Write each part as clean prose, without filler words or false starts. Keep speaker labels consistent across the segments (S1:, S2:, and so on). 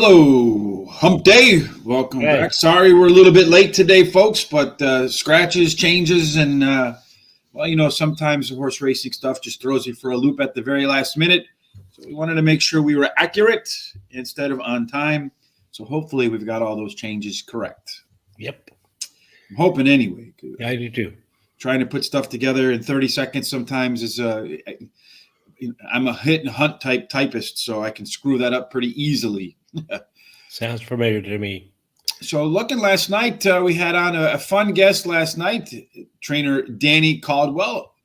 S1: Hello, Hump Day. Welcome
S2: Hey,
S1: back. Sorry we're a little bit late today, folks, but scratches, changes, and sometimes the horse racing stuff just throws you for a loop at the very last minute. So we wanted to make sure we were accurate instead of on time. So hopefully we've got all those changes correct.
S2: yep,
S1: I'm hoping anyway.
S2: yeah, I do too.
S1: Trying to put stuff together in 30 seconds sometimes is I'm a hit and hunt type typist, so I can screw that up pretty easily.
S2: Sounds familiar to me.
S1: So looking last night, we had on a fun guest last night, trainer Danny Caldwell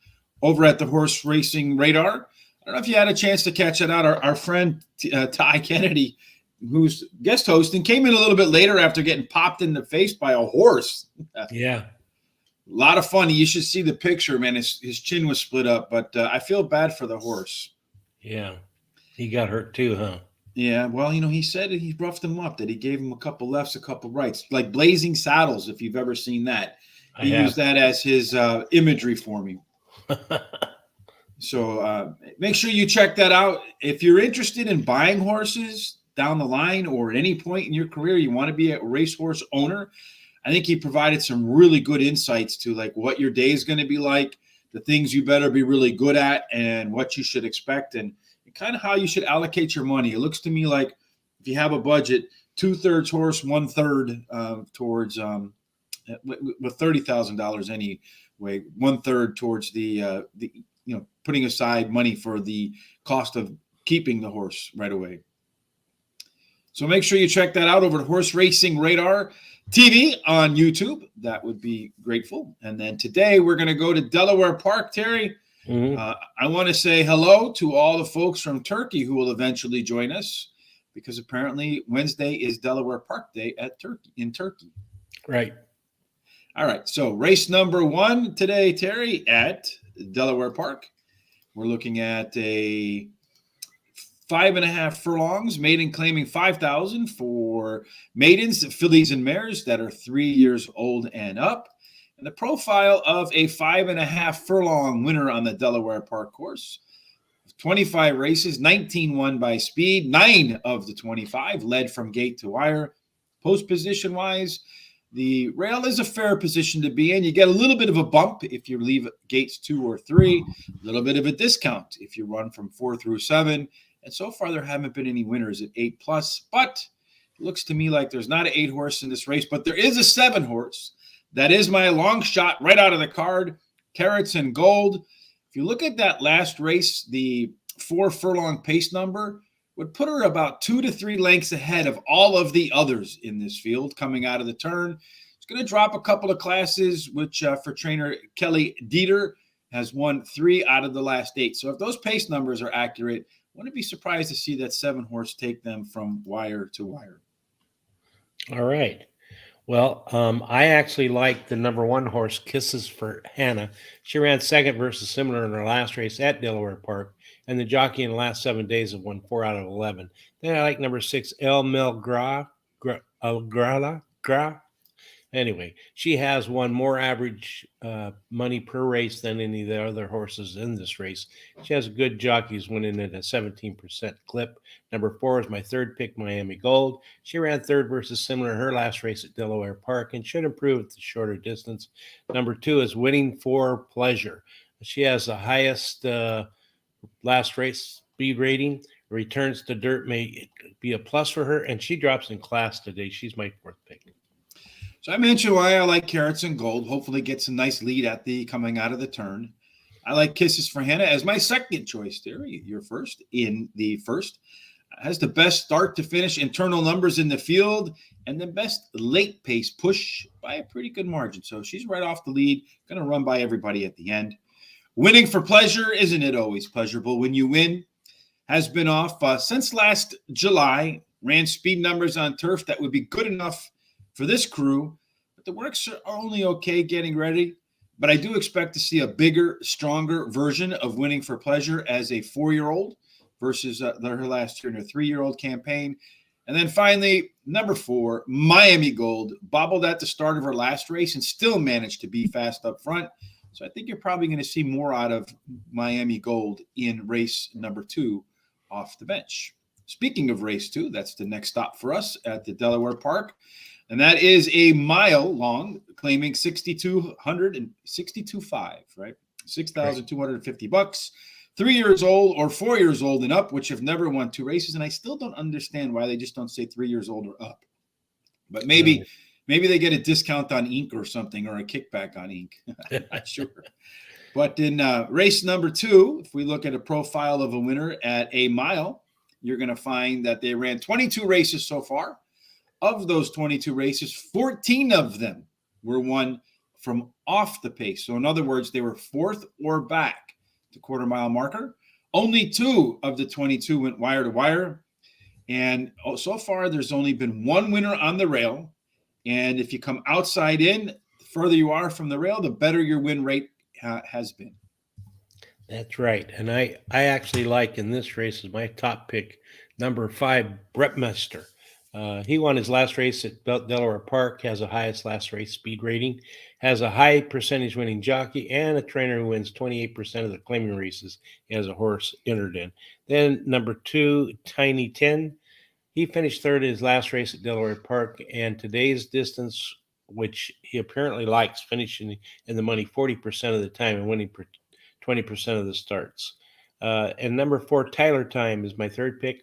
S1: over at the Horse Racing Radar. I don't know if you had a chance to catch it out. Our friend Ty Kennedy, who's guest hosting, came in a little bit later after getting popped in the face by a horse.
S2: Yeah,
S1: A lot of fun. You should see the picture, man. His chin was split up, but I feel bad for the horse.
S2: yeah. He got hurt too, huh?
S1: Yeah, well, he said that he roughed him up, that he gave him a couple lefts, a couple rights, like Blazing Saddles, if you've ever seen that.
S2: I
S1: He
S2: have.
S1: used that as his imagery for me. So make sure you check that out. If you're interested in buying horses down the line or at any point in your career, you want to be a racehorse owner, I think he provided some really good insights to like what your day is going to be like, the things you better be really good at, and what you should expect, and kind of how you should allocate your money. It looks to me like if you have a budget, 2/3 horse, 1/3 towards with $30,000 anyway, 1/3 towards the putting aside money for the cost of keeping the horse right away. So make sure you check that out over at Horse Racing Radar TV on YouTube. That would be grateful. And then today we're going to go to Delaware Park, Terry.
S2: Mhm.
S1: I want to say hello to all the folks from Turkey who will eventually join us, because apparently Wednesday is Delaware Park Day in Turkey.
S2: Right.
S1: All right, so race number 1 today, Terry, at Delaware Park. We're looking at a 5.5 furlongs, maiden claiming 5,000 for maidens, fillies, and mares that are 3 years old and up. And the profile of a 5.5 furlong winner on the Delaware Park course. 25 races, 19 won by speed, 9 of the 25 led from gate to wire. Post position wise, the rail is a fair position to be in. You get a little bit of a bump if you leave gates 2 or 3, a little bit of a discount if you run from 4 through 7. And so far, there haven't been any winners at 8+. But it looks to me like there's not an 8 horse in this race, but there is a 7 horse. That is my long shot right out of the card, Carrots and Gold. If you look at that last race, the 4 furlong pace number would put her about 2 to 3 lengths ahead of all of the others in this field coming out of the turn. It's going to drop a couple of classes, which for trainer Kelly Dieter has won 3 out of the last 8. So if those pace numbers are accurate, wouldn't be surprised to see that 7 horse take them from wire to wire.
S2: All right. Well, I actually like the number 1 horse, Kisses for Hannah. She ran second versus similar in her last race at Delaware Park, and the jockey in the last 7 days have won 4 out of 11. Then I like number 6, El Mel Gra. Anyway, she has won more average money per race than any of the other horses in this race. She has good jockeys winning at a 17% clip. Number 4 is my third pick, Miami Gold. She ran third versus similar in her last race at Delaware Park and should improve at the shorter distance. Number 2 is Winning for Pleasure. She has the highest last race speed rating. Returns to dirt may be a plus for her, and she drops in class today. She's my 4th pick.
S1: So I mentioned why I like Carrots and Gold. Hopefully gets a nice lead at the coming out of the turn. I like Kisses for Hannah as my second choice, Terry. You're first in the first. Has the best start to finish internal numbers in the field and the best late pace push by a pretty good margin. So she's right off the lead, going to run by everybody at the end. Winning for Pleasure, isn't it always pleasurable when you win? Has been off since last July. Ran speed numbers on turf that would be good enough for this crew, but the works are only okay getting ready. But I do expect to see a bigger, stronger version of Winning for Pleasure as a 4-year-old versus her last year in her 3-year-old campaign. And then finally, number 4, Miami Gold, bobbled at the start of her last race and still managed to be fast up front. So I think you're probably going to see more out of Miami Gold in race number 2 off the bench. Speaking of race 2, that's the next stop for us at the Delaware Park. And that is a mile long, claiming 6,200 and 62.5, right? $6,250. 3 years old or 4 years old and up, which have never won 2 races. And I still don't understand why they just don't say 3 years old or up. But maybe they get a discount on ink or something, or a kickback on ink. I'm not sure. But in race number 2, if we look at a profile of a winner at a mile, you're going to find that they ran 22 races so far. Of those 22 races, 14 of them were won from off the pace. So in other words, they were 4th or back to quarter-mile marker. Only 2 of the 22 went wire to wire. And so far, there's only been 1 winner on the rail. And if you come outside in, the further you are from the rail, the better your win rate has been.
S2: That's right. And I actually like in this race is my top pick, number 5, Brett Mester. He won his last race at Delaware Park, has the highest last race speed rating, has a high percentage winning jockey, and a trainer who wins 28% of the claiming races he has a horse entered in. Then number 2, Tiny 10. He finished 3rd in his last race at Delaware Park, and today's distance, which he apparently likes, finishing in the money 40% of the time and winning 20% of the starts. And number 4, Tyler Time, is my 3rd pick.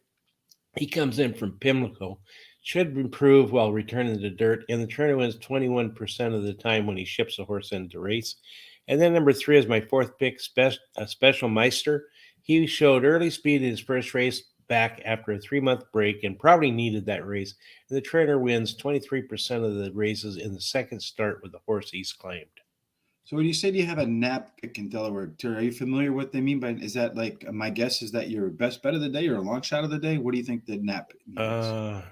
S2: He comes in from Pimlico, should improve while returning to dirt, and the trainer wins 21% of the time when he ships a horse into race. And then number 3 is my 4th pick, Special Meister. He showed early speed in his first race back after a 3-month break and probably needed that race. And the trainer wins 23% of the races in the second start with the horse he's claimed.
S1: So when you say you have a nap pick in Delaware, Terry, are you familiar with what they mean by? Is that like, my guess is that your best bet of the day or a long shot of the day? What do you think the nap means?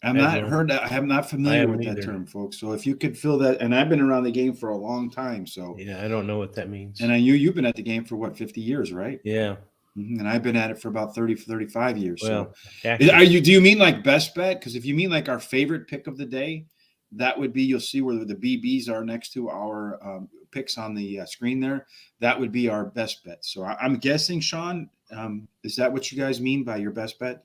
S1: I'm not familiar with that term, folks. So if you could fill that, and I've been around the game for a long time, so
S2: yeah, I don't know what that means.
S1: And I knew you've been at the game for what, 50 years, right?
S2: Yeah.
S1: And I've been at it for about 35 years.
S2: Well,
S1: so do you mean like best bet? Because if you mean like our favorite pick of the day, that would be, you'll see where the BBs are next to our picks on the screen there. That would be our best bet. So I'm guessing, Sean, is that what you guys mean by your best bet?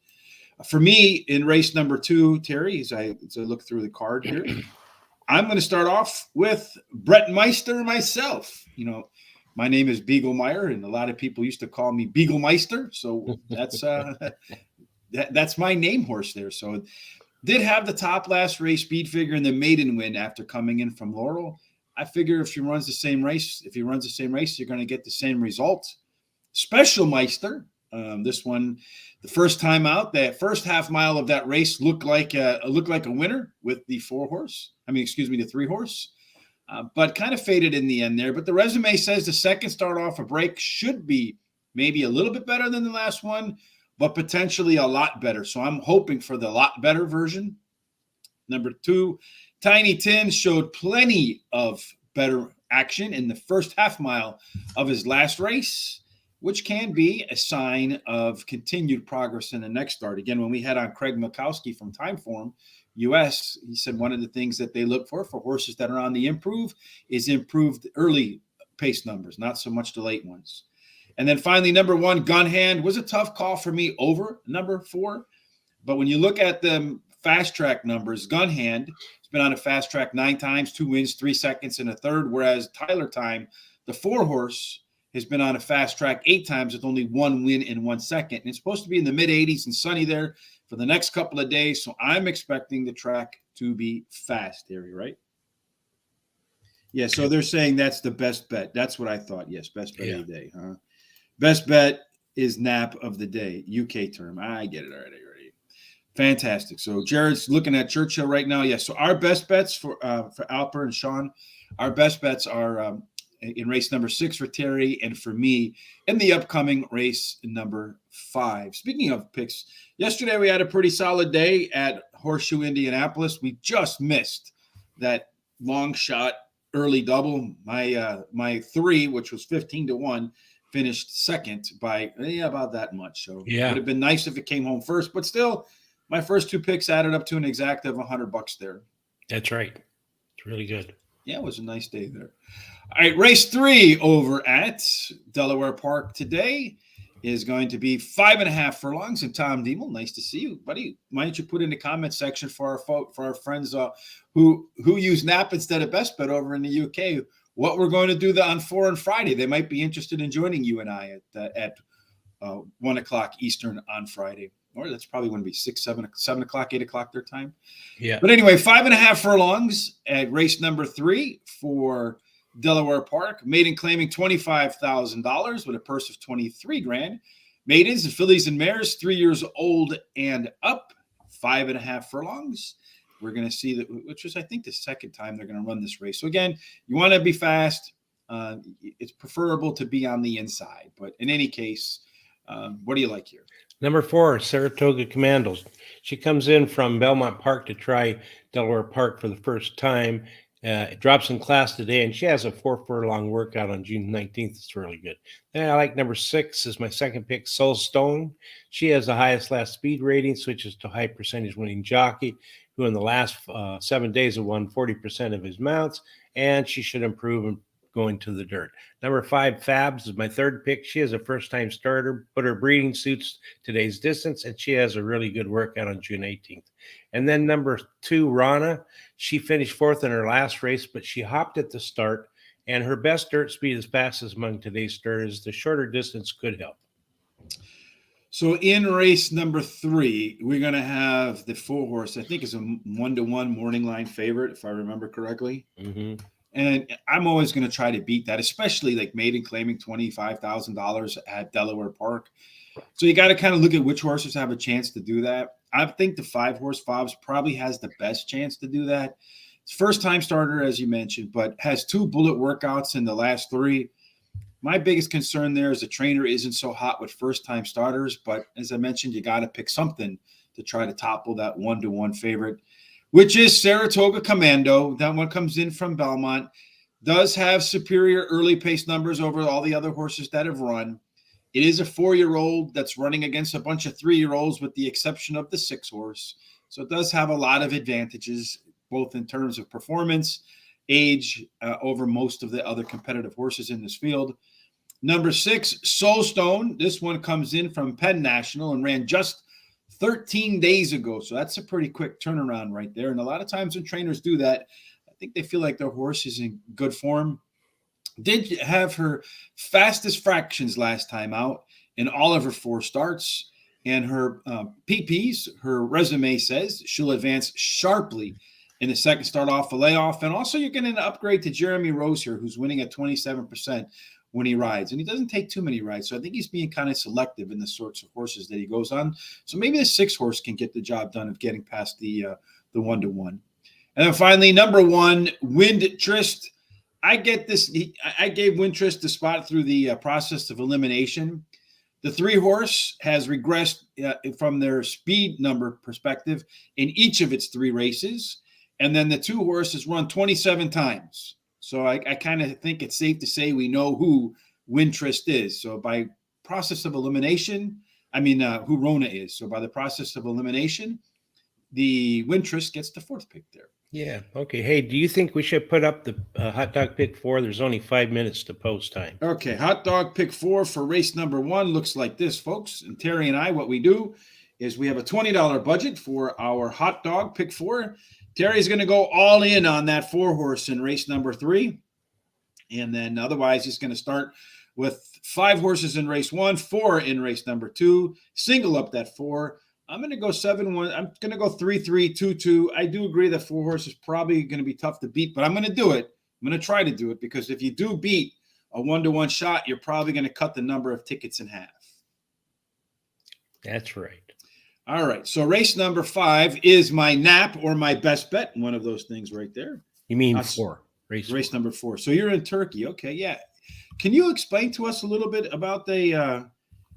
S1: For me, in race number 2, Terry, as I look through the card here, I'm going to start off with Brett Meister myself. You know, my name is Beaglemeyer, and a lot of people used to call me Beaglemeister. So that's my name horse there. So did have the top last race speed figure in the maiden win after coming in from Laurel. I figure if he runs the same race, you're going to get the same result. Special Meister. This one, the first time out, that first half mile of that race looked like a winner with the 3 horse, but kind of faded in the end there. But the resume says the second start off a break should be maybe a little bit better than the last one, but potentially a lot better. So I'm hoping for the lot better version. Number 2, Tiny Tin showed plenty of better action in the first half mile of his last race, which can be a sign of continued progress in the next start. Again, when we had on Craig Mikowski from Timeform US, he said one of the things that they look for horses that are on the improve is improved early pace numbers, not so much the late ones. And then finally, number 1, Gun Hand, was a tough call for me over number 4. But when you look at the fast track numbers, Gun Hand has been on a fast track 9 times, 2 wins, 3 seconds, and a third, whereas Tyler Time, the 4 horse, has been on a fast track 8 times with only 1 win and 1 second. And it's supposed to be in the mid-80s and sunny there for the next couple of days. So I'm expecting the track to be fast, Harry, right? Yeah, so they're saying that's the best bet. That's what I thought. Yes, best bet of the day. Huh? Best bet is nap of the day, UK term. I get it already. Fantastic. So Jared's looking at Churchill right now. Yes, so our best bets for Alper and Sean, our best bets are in race number 6 for Terry and for me in the upcoming race number 5. Speaking of picks, yesterday we had a pretty solid day at Horseshoe Indianapolis. We just missed that long shot early double. My 3, which was 15-1, finished second by about that much. So it would have been nice if it came home first, but still my first 2 picks added up to an exact of $100 there.
S2: That's right. It's really good.
S1: Yeah, it was a nice day there. All right, race 3 over at Delaware Park today. is going to be 5.5 furlongs. And Tom Diemel, nice to see you, buddy. Why don't you put in the comment section for our friends who use NAP instead of Best Bet over in the UK, what we're going to do on 4 on Friday. They might be interested in joining you and I at 1 o'clock Eastern on Friday. Or that's probably going to be 6, 7 o'clock, 8 o'clock their time.
S2: Yeah.
S1: But anyway, 5.5 furlongs at race number 3 for Delaware Park. Maiden claiming $25,000 with a purse of $23,000. Maidens, the fillies and mares, 3 years old and up, 5.5 furlongs. We're going to see that, which is, I think, the second time they're going to run this race. So again, you want to be fast. It's preferable to be on the inside. But in any case, what do you like here?
S2: Number 4, Saratoga Commandos. She comes in from Belmont Park to try Delaware Park for the first time. It drops in class today, and she has a 4 furlong workout on June 19th. It's really good. Then I like number 6 is my second pick, Soul Stone. She has the highest last speed rating, switches to high percentage winning jockey, who in the last 7 days have won 40% of his mounts, and she should improve in going to the dirt. Number 5, Fabs, is my third pick. She is a first-time starter, but her breeding suits today's distance, and she has a really good workout on June 18th. And then number 2, Rana. She finished 4th in her last race, but she hopped at the start, and her best dirt speed is fastest among today's starters. The shorter distance could help.
S1: So in race number 3, we're going to have the 4 horse. I think is a 1-to-1 morning line favorite, if I remember correctly.
S2: Mm-hmm.
S1: And I'm always going to try to beat that, especially like maiden claiming $25,000 at Delaware Park. So you got to kind of look at which horses have a chance to do that. I think the 5 horse Fobs probably has the best chance to do that. It's first time starter, as you mentioned, but has 2 bullet workouts in the last 3. My biggest concern there is the trainer isn't so hot with first time starters, but as I mentioned, you got to pick something to try to topple that 1-to-1 favorite, which is Saratoga Commando. That one comes in from Belmont, does have superior early pace numbers over all the other horses that have run. It is a 4-year-old that's running against a bunch of 3-year-olds with the exception of the 6 horse. So it does have a lot of advantages, both in terms of performance, age, over most of the other competitive horses in this field. Number 6, Soulstone. This one comes in from Penn National and ran just 13 days ago. So that's a pretty quick turnaround right there. And a lot of times when trainers do that, I think they feel like their horse is in good form. Did have her fastest fractions last time out in all of her 4 starts. And her PPs, her resume says she'll advance sharply in the second start off the layoff. And also you're getting an upgrade to Jeremy Rose here, who's winning at 27% when he rides. And he doesn't take too many rides. So I think he's being kind of selective in the sorts of horses that he goes on. So maybe the 6 horse can get the job done of getting past the 1-to-1. And then finally, number 1, Wind Trist. I gave Wintrist the spot through the process of elimination. The 3 horse has regressed from their speed number perspective in each of its 3 races. And then the 2 horse has run 27 times. So I kind of think it's safe to say we know who Wintrist is. So by process of elimination, who Rona is. So by the process of elimination, the Wintrist gets the 4th pick there.
S2: Yeah. Okay. Hey, do you think we should put up the hot dog pick 4? There's only 5 minutes to post time.
S1: Okay. Hot dog pick 4 for race number 1 looks like this, folks. And Terry and I, what we do is we have a $20 budget for our hot dog pick 4. Terry's going to go all in on that 4 horse in race number 3. And then otherwise he's going to start with 5 horses in race 1, 4 in race number 2, single up that 4. I'm going to go 7-1. I'm going to go 3-3, 2-2. I do agree that 4 horse is probably going to be tough to beat, but I'm going to do it. I'm going to try to do it because if you do beat a 1-to-1 shot, you're probably going to cut the number of tickets in half.
S2: That's right.
S1: All right. So race number 5 is my nap or my best bet. One of those things right there.
S2: You mean 4?
S1: Race number 4. So you're in Turkey. Okay. Yeah. Can you explain to us a little bit about the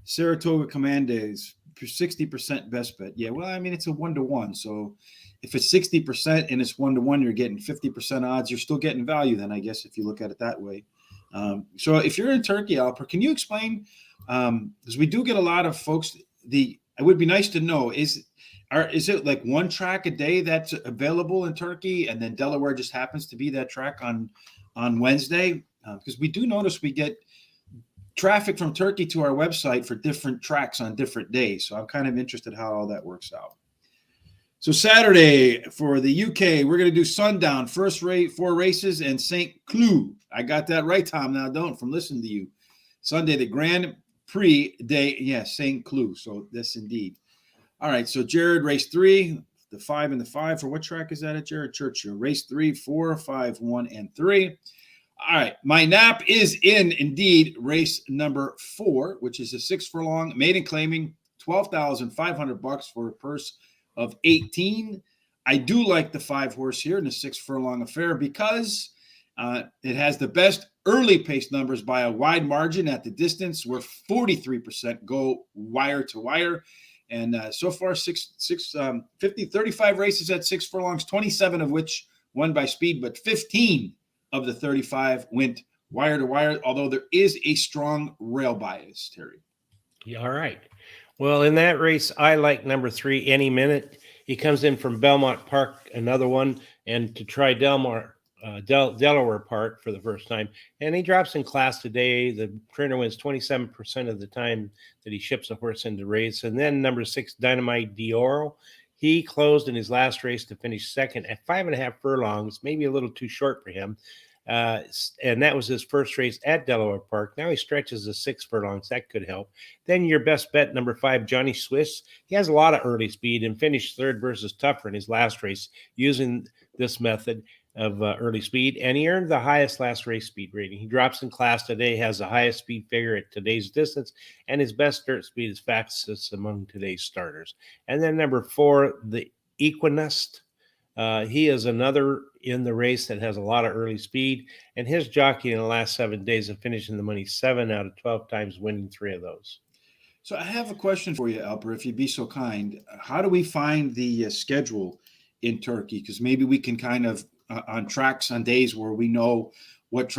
S1: Saratoga Commandos? 60% best bet. Yeah, well, it's a 1-to-1. So if it's 60% and it's 1-to-1, you're getting 50% odds. You're still getting value then, I guess, if you look at it that way. So if you're in Turkey, Alper, can you explain? Because we do get a lot of folks. It would be nice to know, is it like one track a day that's available in Turkey, and then Delaware just happens to be that track on Wednesday? Because we do notice we get traffic from Turkey to our website for different tracks on different days. So I'm kind of interested how all that works out. So Saturday for the UK, we're going to do Sundown, first 4 races, and St. Cloud. I got that right, Tom. Now don't, from listening to you. Sunday, the Grand Prix Day. Yes, St. Cloud. So this indeed. All right. So Jared, race 3, the 5 and the 5. For what track is that at, Jared? Churchill. Race 3, 4, 5, 1, and 3. All right. My nap is in, indeed, race number 4, which is a 6 furlong maiden claiming $12,500 for a purse of 18. I do like the 5 horse here in the 6 furlong affair because it has the best early pace numbers by a wide margin at the distance, where 43% go wire to wire. And so far, 35 races at 6 furlongs, 27 of which won by speed, but 15 of the 35 went wire to wire, although there is a strong rail bias, Terry.
S2: Yeah, all right. Well, in that race, I like number 3, Any Minute. He comes in from Belmont Park, another one, and to try Delaware Park for the first time. And he drops in class today. The trainer wins 27% of the time that he ships a horse into race. And then number 6, Dynamite Dioro. He closed in his last race to finish second at 5.5 furlongs, maybe a little too short for him. And that was his first race at Delaware Park. Now he stretches to 6 furlongs. That could help. Then your best bet, number 5, Johnny Swiss. He has a lot of early speed and finished third versus Tougher in his last race using this method of early speed. And he earned the highest last race speed rating. He drops in class today, has the highest speed figure at today's distance, and his best dirt speed is fastest among today's starters. And then number 4, the Equinust. He is another in the race that has a lot of early speed, and his jockey in the last 7 days of finishing the money 7 out of 12 times, winning 3 of those.
S1: So I have a question for you, Alper, if you'd be so kind. How do we find the schedule in Turkey? Because maybe we can kind of on tracks on days where we know which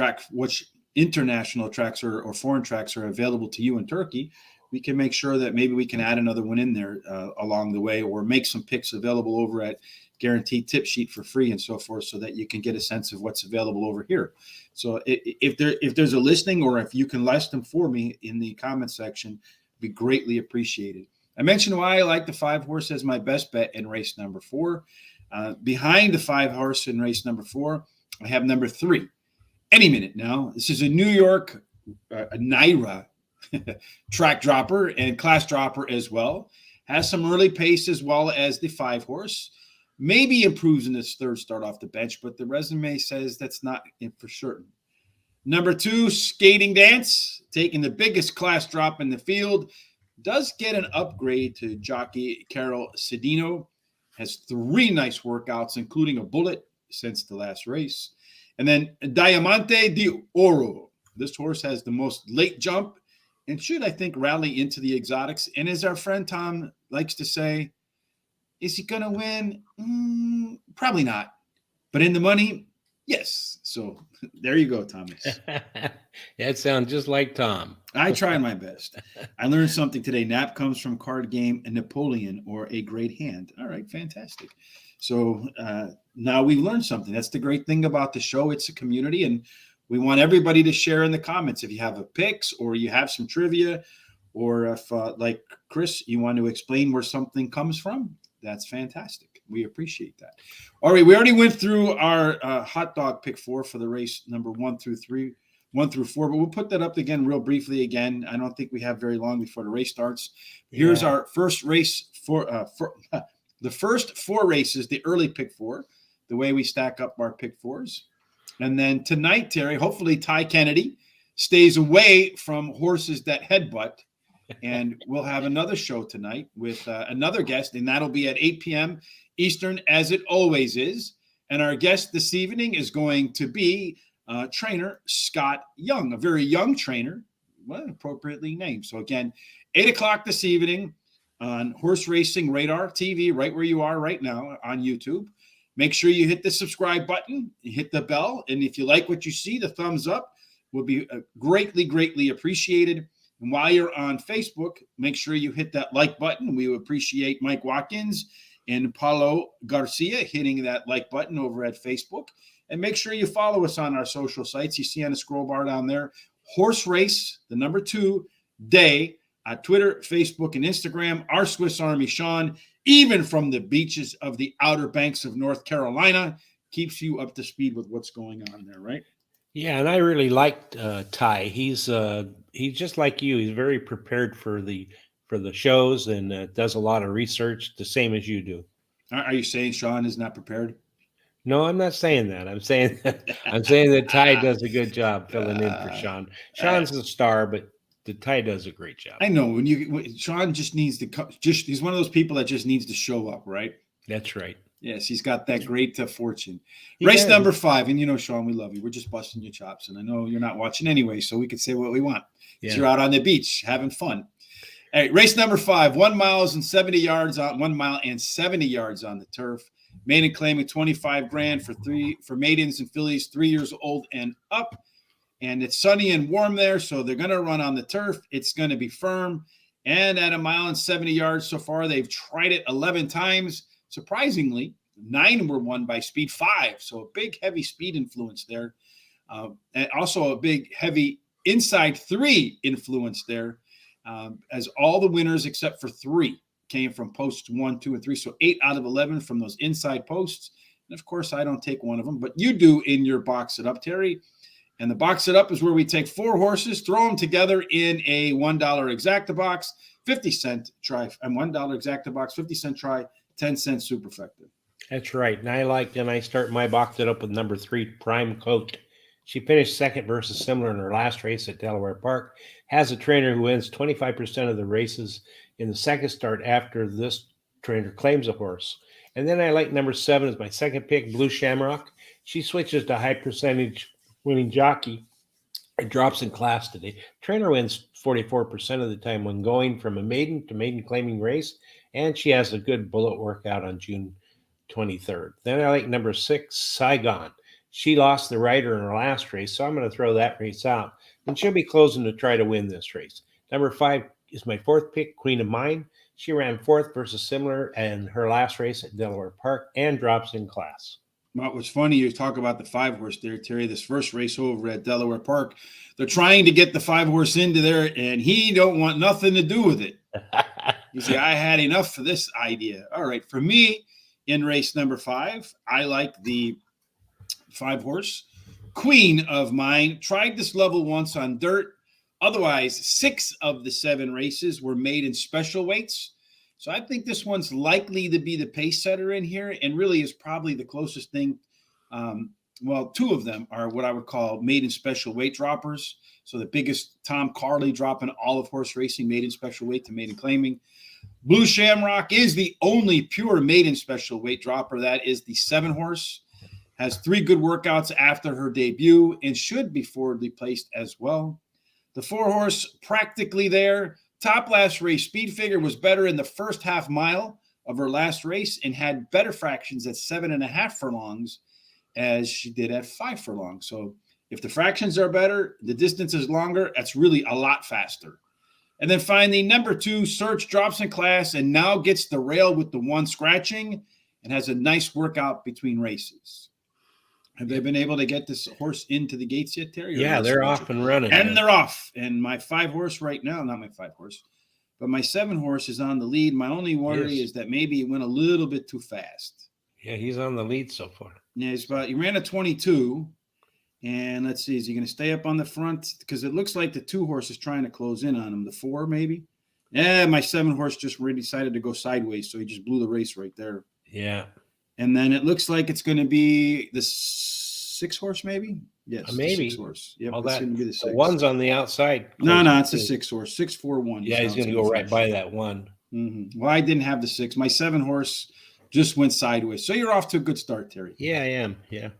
S1: international tracks or foreign tracks are available to you in Turkey. We can make sure that maybe we can add another one in there along the way, or make some picks available over at Guaranteed Tip Sheet for free and so forth, so that you can get a sense of what's available over here. So if there's a listing, or if you can list them for me in the comment section, be greatly appreciated. I mentioned why I like the 5 horse as my best bet in race number 4. Behind the 5 horse in race number 4, I have number 3, Any Minute. Now, this is a New York NYRA track dropper and class dropper as well. Has some early pace as well as the 5 horse. Maybe improves in this third start off the bench, but the resume says that's not for certain. Number 2, Skating Dance, taking the biggest class drop in the field. Does get an upgrade to jockey Carol Cedino. Has 3 nice workouts, including a bullet since the last race. And then Diamante de Oro. This horse has the most late jump and should, I think, rally into the exotics. And as our friend Tom likes to say, is he going to win? Probably not. But in the money, yes. So there you go, Thomas.
S2: That sounds just like Tom.
S1: I try my best. I learned something today. Nap comes from card game and Napoleon, or a great hand. All right, fantastic. So now we've learned something. That's the great thing about the show. It's a community, and we want everybody to share in the comments. If you have a picks, or you have some trivia, or if, like Chris, you want to explain where something comes from, that's fantastic. We appreciate that. All right, we already went through our hot dog pick 4 for the race number 1 through 4, but we'll put that up again real briefly again. I don't think we have very long before the race starts. Here's our first race for the first 4 races, the early pick 4, the way we stack up our pick 4s. And then tonight, Terry, hopefully Ty Kennedy stays away from horses that headbutt. And we'll have another show tonight with another guest, and that'll be at 8 p.m. Eastern, as it always is. And our guest this evening is going to be trainer Scott Young, a very young trainer, well, appropriately named. So again, 8 o'clock this evening on Horse Racing Radar TV, right where you are right now on YouTube. Make sure you hit the subscribe button, hit the bell, and if you like what you see, the thumbs up will be greatly, greatly appreciated. And while you're on Facebook, make sure you hit that like button. We appreciate Mike Watkins and Paulo Garcia hitting that like button over at Facebook. And make sure you follow us on our social sites. You see on the scroll bar down there, Horse Race, the number 2 day on Twitter, Facebook, and Instagram. Our Swiss Army Sean, even from the beaches of the Outer Banks of North Carolina, keeps you up to speed with what's going on there, right?
S2: Yeah, and I really liked Ty. He's just like you. He's very prepared for the shows and does a lot of research, the same as you do.
S1: Are you saying Sean is not prepared?
S2: No, I'm not saying that. I'm saying that Ty does a good job filling in for Sean. Sean's a star, but the Ty does a great job.
S1: I know Sean just needs to he's one of those people that just needs to show up, right?
S2: That's right.
S1: Yes, he's got that great fortune.
S2: He
S1: Race
S2: does.
S1: number 5, and Sean, we love you. We're just busting your chops, and I know you're not watching anyway, so we can say what we want.
S2: Yeah.
S1: You're out on the beach having fun. All right, race number 5, 1 mile and 70 yards on 1 mile and 70 yards on the turf. Maiden claiming $25,000 for maidens and fillies 3 years old and up. And it's sunny and warm there, so they're going to run on the turf. It's going to be firm. And at 1 mile and 70 yards so far, they've tried it 11 times. Surprisingly, 9 were won by speed 5. So a big, heavy speed influence there. And also a big, heavy inside 3 influence there, as all the winners except for 3 came from posts 1, 2, and 3. So 8 out of 11 from those inside posts. And of course, I don't take one of them, but you do in your Box It Up, Terry. And the Box It Up is where we take 4 horses, throw them together in a $1 exacta box, 50-cent try, and $1 exacta box, 50-cent try, 10-cent superfecta.
S2: That's right. And I start my Box It Up with number 3, Prime Coat. She finished second versus similar in her last race at Delaware Park. Has a trainer who wins 25% of the races in the second start after this trainer claims a horse. And then I like number 7 as my second pick, Blue Shamrock. She switches to high percentage winning jockey. It drops in class today. Trainer wins 44% of the time when going from a maiden to maiden claiming race. And she has a good bullet workout on June 23rd. Then I like number 6, Saigon. She lost the rider in her last race, so I'm going to throw that race out. And she'll be closing to try to win this race. Number 5 is my 4th pick, Queen of Mine. She ran 4th versus similar in her last race at Delaware Park and drops in class.
S1: Well, what's funny, you talk about the 5-horse there, Terry, this first race over at Delaware Park. They're trying to get the 5-horse into there, and he don't want nothing to do with it. You see, I had enough for this idea. All right, for me, in race number 5, I like the 5-horse, Queen of Mine. Tried this level once on dirt. Otherwise, 6 of the 7 races were made in special weights. So I think this one's likely to be the pace setter in here, and really is probably the closest thing. Well, 2 of them are what I would call made in special weight droppers. So the biggest Tom Carley drop in all of horse racing, made in special weight to maiden claiming. Blue Shamrock is the only pure maiden special weight dropper. That is the 7-horse. Has 3 good workouts after her debut and should be forwardly placed as well. The 4-horse, practically there. Top last race speed figure was better in the first half mile of her last race and had better fractions at 7.5 furlongs as she did at 5 furlongs. So if the fractions are better, the distance is longer, that's really a lot faster. And then finally, number 2, Search drops in class and now gets the rail with the 1 scratching and has a nice workout between races. Have they been able to get this horse into the gates yet, Terry?
S2: Yeah, they're off and running.
S1: And they're off. And my 5-horse right now, not my 5-horse, but my 7-horse is on the lead. My only worry is that maybe he went a little bit too fast.
S2: Yeah, he's on the lead so far.
S1: Yeah, he ran a 22. And let's see, is he going to stay up on the front? Because it looks like the 2-horse is trying to close in on him. The 4, maybe? Yeah, my 7-horse just really decided to go sideways, so he just blew the race right there.
S2: Yeah.
S1: And then it looks like it's going to be the 6-horse, maybe? Yes,
S2: maybe.
S1: 6-horse. Yep,
S2: All
S1: it's
S2: that,
S1: going to be the 6.
S2: The 1's on the outside.
S1: No, it's a 6-horse. 6-4-1.
S2: Yeah, he's going to go right by that 1.
S1: Mm-hmm. Well, I didn't have the 6. My 7-horse just went sideways. So you're off to a good start, Terry.
S2: Yeah, I am. Yeah.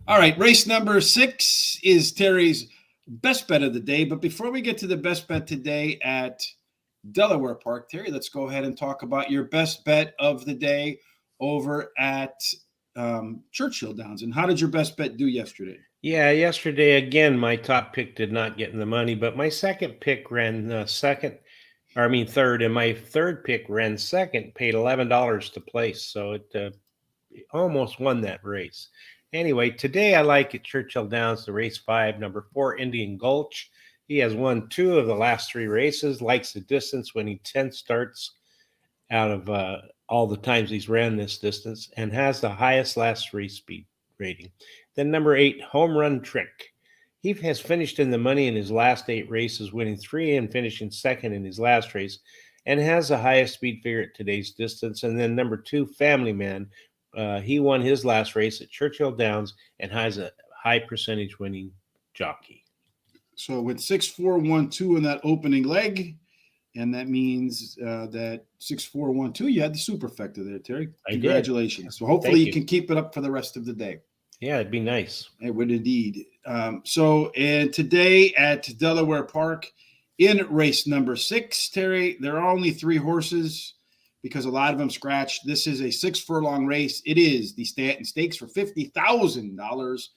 S1: All right, race number 6 is Terry's best bet of the day. But before we get to the best bet today at Delaware Park, Terry, let's go ahead and talk about your best bet of the day over at Churchill Downs. And how did your best bet do yesterday?
S2: Yeah, yesterday, again, my top pick did not get in the money, but my second pick ran third, and my third pick ran second, paid $11 to place. So it almost won that race. Anyway, today I like at Churchill Downs the race 5, number 4, Indian Gulch. He has won 2 of the last 3 races, likes the distance, winning 10 starts out of all the times he's ran this distance, and has the highest last 3 speed rating. Then number 8, Home Run Trick. He has finished in the money in his last 8 races, winning 3 and finishing second in his last race, and has the highest speed figure at today's distance. And then number 2, Family Man. He won his last race at Churchill Downs and has a high percentage winning jockey.
S1: So with 6-4-1-2 in that opening leg, and that means that 6-4-1-2, you had the superfecta there, Terry. Congratulations. So hopefully you can keep it up for the rest of the day.
S2: Yeah, it'd be nice.
S1: It would indeed. And today at Delaware Park in race number 6, Terry, there are only 3 horses because a lot of them scratched. This is a 6 furlong race. It is the Stanton Stakes for $50,000.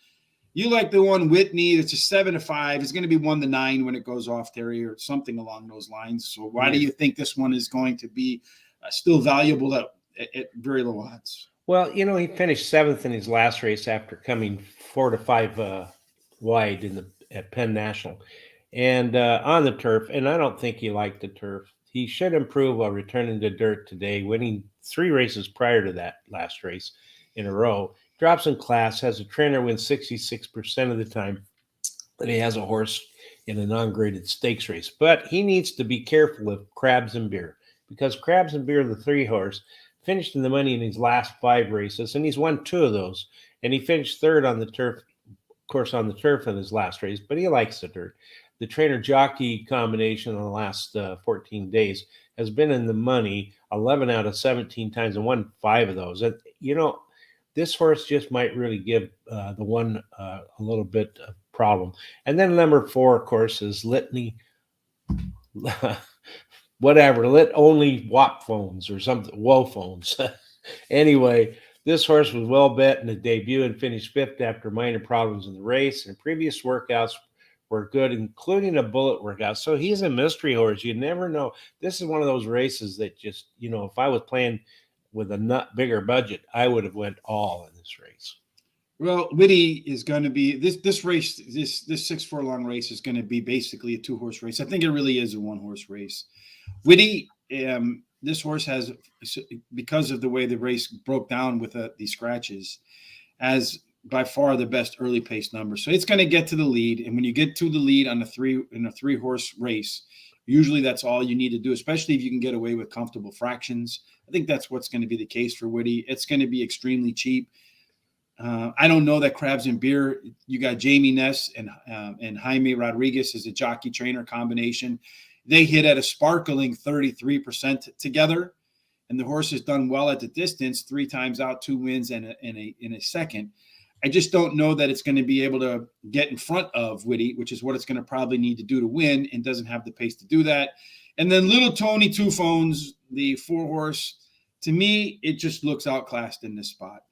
S1: You like the one Whitney? It's a 7-5. It's going to be 1-9 when it goes off, Terry, or something along those lines. So why do you think this one is going to be still valuable at very low odds?
S2: Well, he finished 7th in his last race after coming 4 to 5 wide at Penn National, and on the turf. And I don't think he liked the turf. He should improve while returning to dirt today, winning 3 races prior to that last race in a row. Drops in class, has a trainer win 66% of the time that he has a horse in a non-graded stakes race. But he needs to be careful of Crabs and Beer, because Crabs and Beer, the 3 horse, finished in the money in his last 5 races, and he's won 2 of those. And he finished 3rd on the turf, of course, on the turf in his last race, but he likes the dirt. The trainer-jockey combination in the last 14 days has been in the money 11 out of 17 times and won 5 of those. And, this horse just might really give the one a little bit of problem. And then number 4, of course, is Litany, whatever, Lit Only WAP phones or something, woe phones. Anyway, this horse was well bet in the debut and finished 5th after minor problems in the race. And previous workouts were good, including a bullet workout. So he's a mystery horse. You never know. This is one of those races that just, if I was playing with a bigger budget, I would have went all in this race.
S1: Well, Whitty is going to be this race. This 6 furlong race is going to be basically a 2-horse race. I think it really is a 1-horse race. Whitty, this horse has, because of the way the race broke down with the scratches, has by far the best early pace number. So it's going to get to the lead, and when you get to the lead on a 3-horse race, usually that's all you need to do, especially if you can get away with comfortable fractions. I think that's what's going to be the case for Whitty. It's going to be extremely cheap. I don't know that Crabs and Beer. You got Jamie Ness and Jaime Rodriguez as a jockey trainer combination. They hit at a sparkling 33% together, and the horse has done well at the distance, 3 times out, 2 wins and a second. I just don't know that it's going to be able to get in front of Whitty, which is what it's going to probably need to do to win, and doesn't have the pace to do that. And then Little Tony Two Phones, the 4-horse, to me, it just looks outclassed in this spot.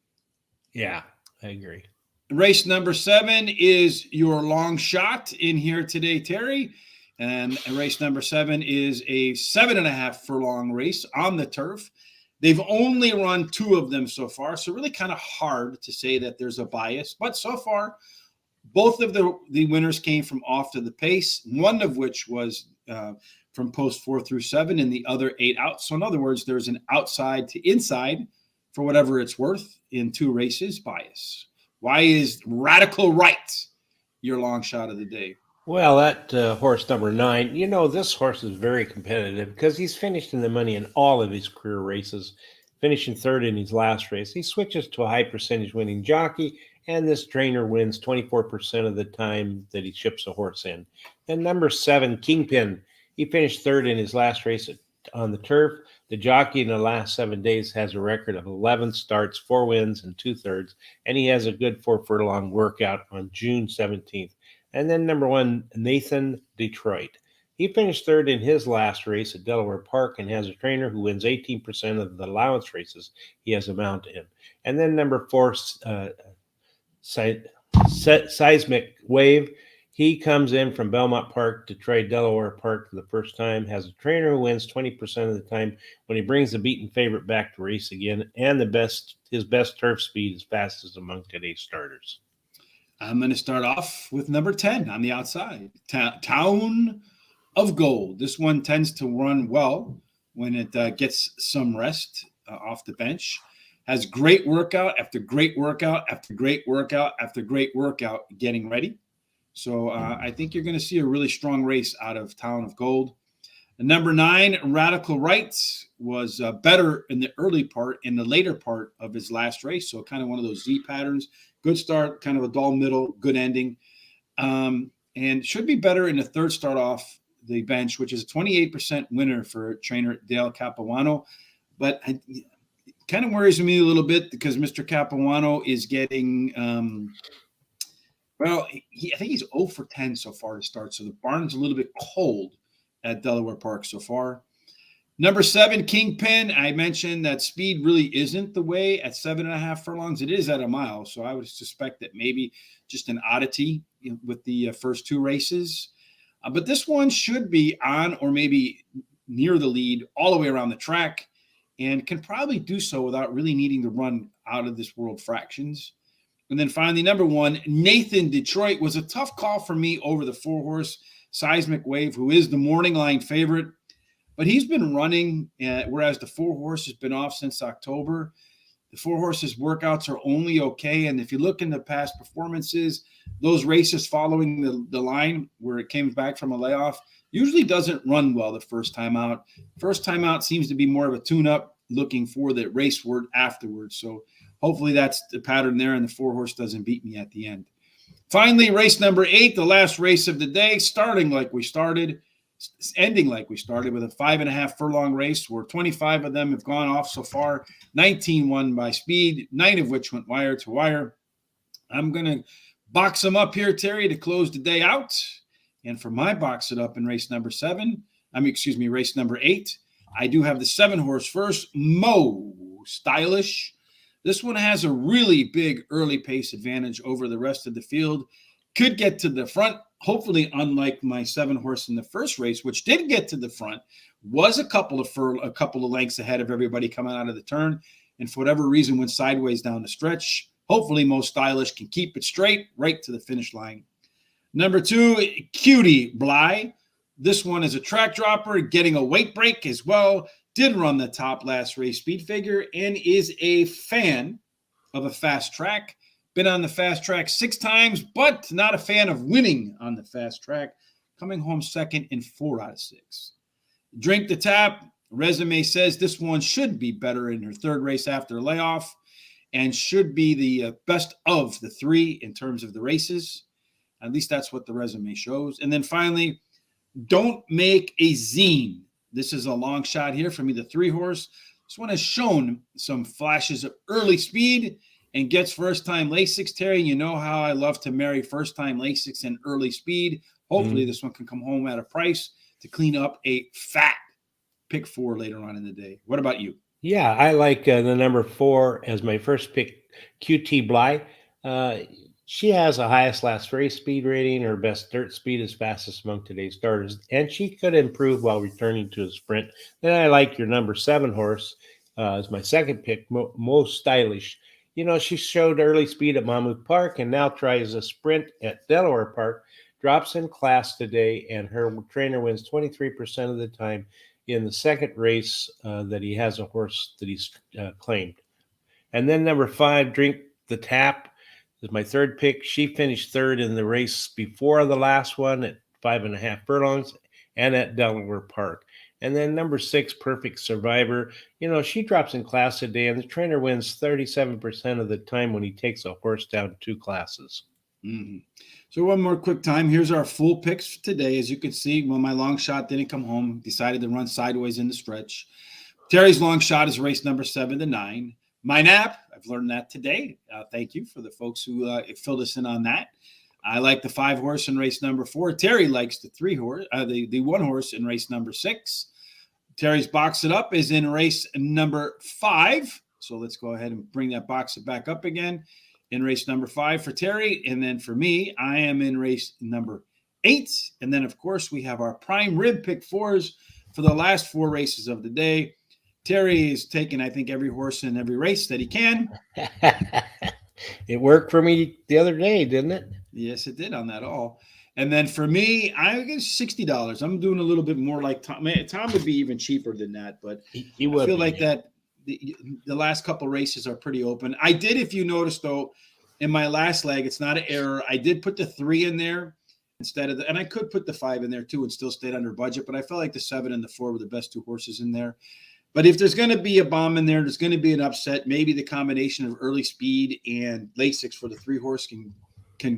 S2: Yeah, I agree.
S1: Race number 7 is your long shot in here today, Terry. And race number 7 is a 7.5 furlong race on the turf. They've only run 2 of them so far, so really kind of hard to say that there's a bias. But so far, both of the winners came from off to the pace, one of which was from post 4 through 7 and the other 8 out. So in other words, there's an outside to inside, for whatever it's worth, in 2 races bias. Why is Radical Right your long shot of the day?
S2: Well, that horse number 9, this horse is very competitive because he's finished in the money in all of his career races, finishing 3rd in his last race. He switches to a high percentage winning jockey, and this trainer wins 24% of the time that he ships a horse in. And number 7, Kingpin, he finished 3rd in his last race on the turf. The jockey in the last 7 days has a record of 11 starts, 4 wins, and 2/3, and he has a good 4 furlong workout on June 17th. And then number 1, Nathan Detroit. He finished 3rd in his last race at Delaware Park and has a trainer who wins 18% of the allowance races he has a mount in. And then number 4, Seismic Wave. He comes in from Belmont Park to try Delaware Park for the first time, has a trainer who wins 20% of the time when he brings the beaten favorite back to race again, and his best turf speed is fastest among today's starters.
S1: I'm going to start off with number 10 on the outside, Town of Gold. This one tends to run well when it gets some rest off the bench. Has great workout after great workout after great workout after great workout getting ready. So I think you're going to see a really strong race out of Town of Gold. And number 9, Radical Rights, was better in the early part and the later part of his last race. So kind of one of those Z patterns. Good start, kind of a dull middle, good ending. And should be better in the third start off the bench, which is a 28% winner for trainer Dale Capuano. But it kind of worries me a little bit because Mr. Capuano is getting I think he's 0 for 10 so far to start. So the barn's a little bit cold at Delaware Park so far. Number 7, Kingpin. I mentioned that speed really isn't the way at 7.5 furlongs. It is at a mile. So I would suspect that maybe just an oddity with the first 2 races. But this one should be on or maybe near the lead all the way around the track and can probably do so without really needing to run out of this world fractions. And then finally, number 1, Nathan Detroit, was a tough call for me over the 4-horse Seismic Wave, who is the morning line favorite. But he's been running, whereas the 4-horse has been off since October. The 4-horse's workouts are only okay. And if you look in the past performances, those races following the line where it came back from a layoff usually doesn't run well the first time out. First time out seems to be more of a tune-up, looking for the race word afterwards. So hopefully that's the pattern there, and the 4-horse doesn't beat me at the end. Finally, race number 8, the last race of the day, starting like we started, ending like we started with a 5.5 furlong race where 25 of them have gone off so far, 19 won by speed, 9 of which went wire to wire. I'm going to box them up here, Terry, to close the day out. And for my box it up in race number 8, I do have the 7-horse first, Mo Stylish. This one has a really big early pace advantage over the rest of the field. Could get to the front, hopefully, unlike my 7-horse in the first race, which did get to the front, was a couple of lengths ahead of everybody coming out of the turn, and for whatever reason went sideways down the stretch. Hopefully, Most Stylish can keep it straight right to the finish line. Number 2, Cutie Bly. This one is a track dropper, getting a weight break as well. Did run the top last race speed figure and is a fan of a fast track. Been on the fast track 6 times, but not a fan of winning on the fast track. Coming home second in 4 out of 6. Drink the Tap. Resume says this one should be better in her third race after a layoff and should be the best of the 3 in terms of the races. At least that's what the resume shows. And then finally, Don't Make a Zine. This is a long shot here for me, the 3-horse. This one has shown some flashes of early speed and gets first-time Lasix. Terry, you know how I love to marry first-time Lasix and early speed. Hopefully this one can come home at a price to clean up a fat pick 4 later on in the day. What about you?
S2: Yeah, I like the number 4 as my first pick, QT Bly. She has a highest last race speed rating. Her best dirt speed is fastest among today's starters, and she could improve while returning to a sprint. Then I like your number 7-horse as my second pick, Most Stylish. You know, she showed early speed at Monmouth Park and now tries a sprint at Delaware Park, drops in class today, and her trainer wins 23% of the time in the second race that he has a horse that he's claimed. And then number 5, Drink the Tap, is my third pick. She finished third in the race before the last one at 5.5 furlongs and at Delaware Park. And then number 6, Perfect Survivor. You know, she drops in class today, and the trainer wins 37% of the time when he takes a horse down 2 classes.
S1: Mm-hmm. So one more quick time. Here's our full picks today. As you can see, well, my long shot didn't come home. Decided to run sideways in the stretch. Terry's long shot is race number 7 to 9. My nap, I've learned that today. Thank you for the folks who filled us in on that. I like the 5-horse in race number 4. Terry likes the 3-horse, the 1-horse in race number 6. Terry's box it up is in race number 5. So let's go ahead and bring that box back up again in race number 5 for Terry. And then for me, I am in race number 8. And then, of course, we have our prime rib pick 4s for the last 4 races of the day. Terry is taking, I think, every horse in every race that he can.
S2: It worked for me the other day, didn't it?
S1: Yes, it did on that all. And then for me, I guess $60. I'm doing a little bit more like Tom. Man, Tom would be even cheaper than that, but
S2: He would
S1: I feel
S2: be,
S1: like that the last couple races are pretty open. I did, if you notice, though, in my last leg, it's not an error. I did put the 3 in there instead of and I could put the 5 in there too and still stayed under budget, but I felt like the 7 and the 4 were the best 2 horses in there. But if there's going to be a bomb in there, there's going to be an upset. Maybe the combination of early speed and late 6 for the 3 horse can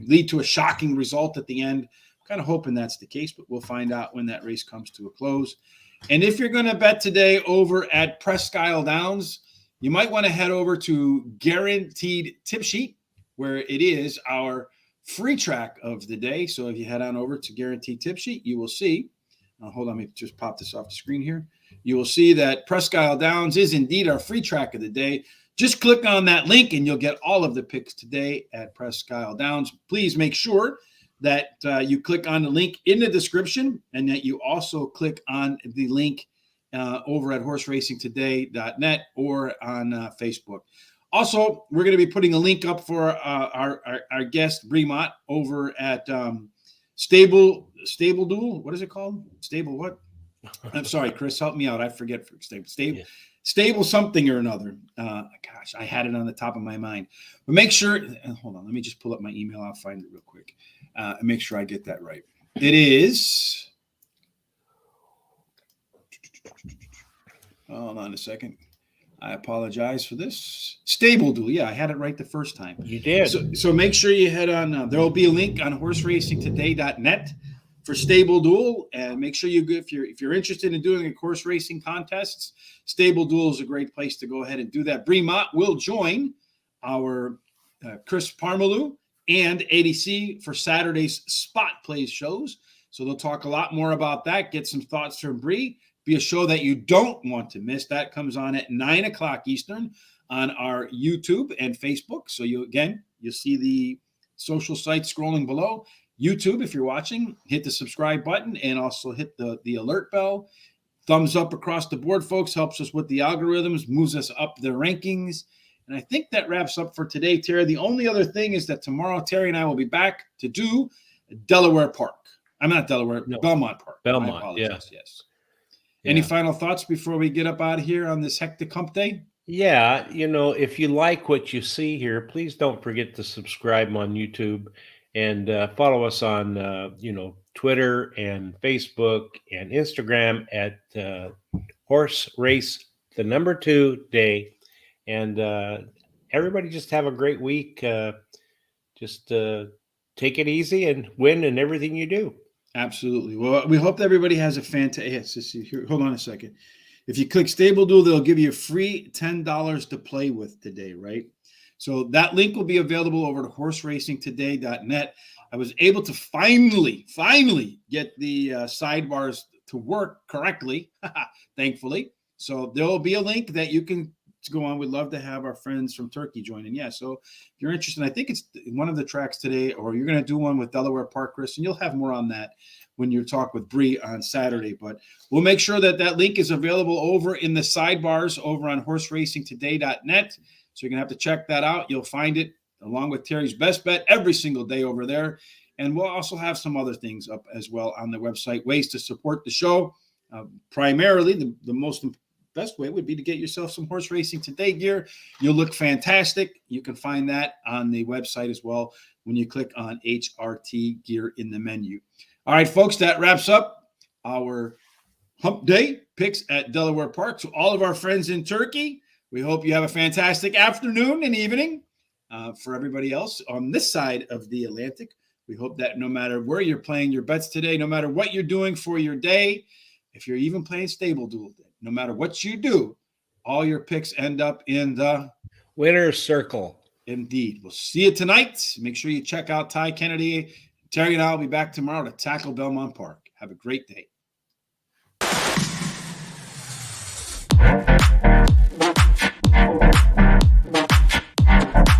S1: lead to a shocking result at the end. I'm kind of hoping that's the case, but we'll find out when that race comes to a close. And if you're going to bet today over at Presque Isle Downs, you might want to head over to Guaranteed Tip Sheet, where it is our free track of the day. So if you head on over to Guaranteed Tip Sheet, you will see. Hold on, let me just pop this off the screen here. You will see that Presque Isle Downs is indeed our free track of the day. Just click on that link and you'll get all of the picks today at Presque Isle Downs. Please make sure that you click on the link in the description and that you also click on the link over at horseracingtoday.net or on Facebook. Also, we're going to be putting a link up for our guest, Bree Mott, over at Stable Duel. What is it called? Stable what? I'm sorry, Chris, help me out. I forget for stable something or another. Gosh, I had it on the top of my mind. But make sure, hold on, let me just pull up my email. I'll find it real quick and make sure I get that right. It is, hold on a second. I apologize for this. Stable Duel. Yeah, I had it right the first time.
S2: You did.
S1: So make sure you head on. There will be a link on horseracingtoday.net for Stable Duel, and make sure if you're interested in doing horse racing contests, Stable Duel is a great place to go ahead and do that. Bree Mott will join our Chris Parmalu and ADC for Saturday's spot plays shows. So they'll talk a lot more about that. Get some thoughts from Bree. Be a show that you don't want to miss. That comes on at 9 o'clock Eastern on our YouTube and Facebook. So you'll see the social sites scrolling below. YouTube, if you're watching, hit the subscribe button and also hit the alert bell. Thumbs up across the board, folks. Helps us with the algorithms, moves us up the rankings. And I think that wraps up for today, Terry. The only other thing is that tomorrow, Terry and I will be back to do Delaware Park. I'm not Delaware, no. Belmont Park.
S2: Belmont, yes.
S1: Any final thoughts before we get up out of here on this hectic hump day?
S2: Yeah, if you like what you see here, please don't forget to subscribe on YouTube and follow us on, Twitter and Facebook and Instagram at Horse Race, the number 2 day. And everybody just have a great week. Just take it easy and win in everything you do.
S1: Absolutely. Well, we hope that everybody has a fantastic. Hold on a second. If you click Stable Duel, they'll give you a free $10 to play with today, right? So that link will be available over to horseracingtoday.net. I was able to finally get the sidebars to work correctly, thankfully. So there will be a link that you can go on. We'd love to have our friends from Turkey join in. Yeah, so if you're interested, I think it's one of the tracks today, or you're going to do one with Delaware Park, Chris, and you'll have more on that when you talk with Bree on Saturday. But we'll make sure that link is available over in the sidebars over on horseracingtoday.net. So you're going to have to check that out. You'll find it along with Terry's Best Bet every single day over there. And we'll also have some other things up as well on the website, ways to support the show. Primarily, the best way would be to get yourself some Horse Racing Today gear. You'll look fantastic. You can find that on the website as well when you click on HRT gear in the menu. All right, folks, that wraps up our hump day picks at Delaware Park. To all of our friends in Turkey, we hope you have a fantastic afternoon and evening. For everybody else on this side of the Atlantic, we hope that no matter where you're playing your bets today, no matter what you're doing for your day, if you're even playing Stable Duel, no matter what you do, all your picks end up in the
S2: winner's circle.
S1: Indeed. We'll see you tonight. Make sure you check out Ty Kennedy. Terry and I will be back tomorrow to tackle Belmont Park. Have a great day.